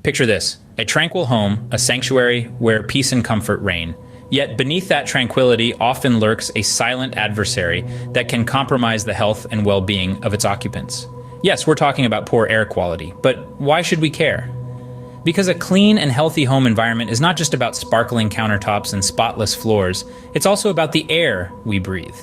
Picture this: a tranquil home, a sanctuary where peace and comfort reign. Yet beneath that tranquility often lurks a silent adversary that can compromise the health and well-being of its occupants. Yes, we're talking about poor air quality, but why should we care? Because a clean and healthy home environment is not just about sparkling countertops and spotless floors, it's also about the air we breathe.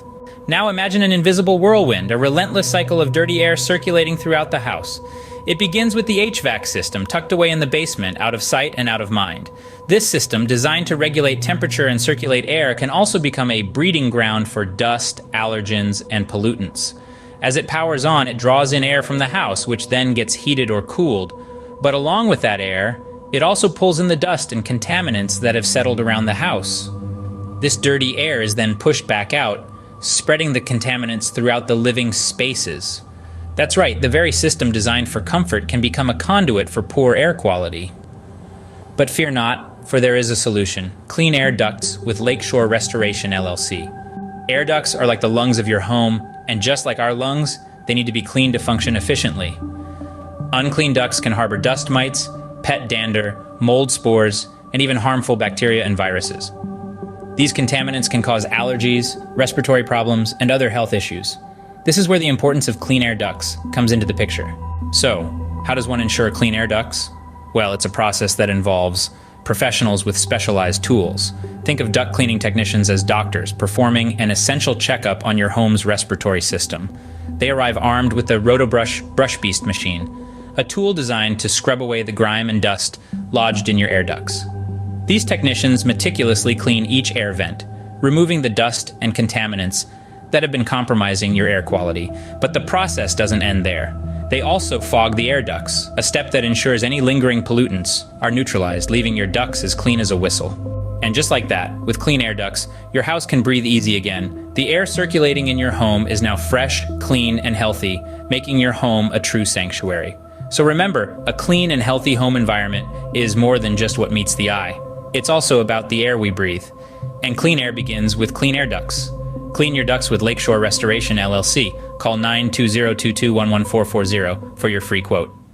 Now imagine an invisible whirlwind, a relentless cycle of dirty air circulating throughout the house. It begins with the Hvac system, tucked away in the basement, out of sight and out of mind. This system, designed to regulate temperature and circulate air, can also become a breeding ground for dust, allergens, and pollutants. As it powers on, it draws in air from the house, which then gets heated or cooled. But along with that air, it also pulls in the dust and contaminants that have settled around the house. This dirty air is then pushed back out, spreading the contaminants throughout the living spaces. That's right, the very system designed for comfort can become a conduit for poor air quality. But fear not, for there is a solution. Clean air ducts with Lakeshore Restoration LLC. Air ducts are like the lungs of your home, and just like our lungs, they need to be cleaned to function efficiently. Unclean ducts can harbor dust mites, pet dander, mold spores, and even harmful bacteria and viruses. These contaminants can cause allergies, respiratory problems, and other health issues. This is where the importance of clean air ducts comes into the picture. So, how does one ensure clean air ducts? Well, it's a process that involves professionals with specialized tools. Think of duct cleaning technicians as doctors performing an essential checkup on your home's respiratory system. They arrive armed with the Rotor Brush Beast machine, a tool designed to scrub away the grime and dust lodged in your air ducts. These technicians meticulously clean each air vent, removing the dust and contaminants that have been compromising your air quality. But the process doesn't end there. They also fog the air ducts, a step that ensures any lingering pollutants are neutralized, leaving your ducts as clean as a whistle. And just like that, with clean air ducts, your house can breathe easy again. The air circulating in your home is now fresh, clean, and healthy, making your home a true sanctuary. So remember, a clean and healthy home environment is more than just what meets the eye. It's also about the air we breathe. And clean air begins with clean air ducts. Clean your ducts with Lakeshore Restoration LLC. Call 92022-11440 for your free quote.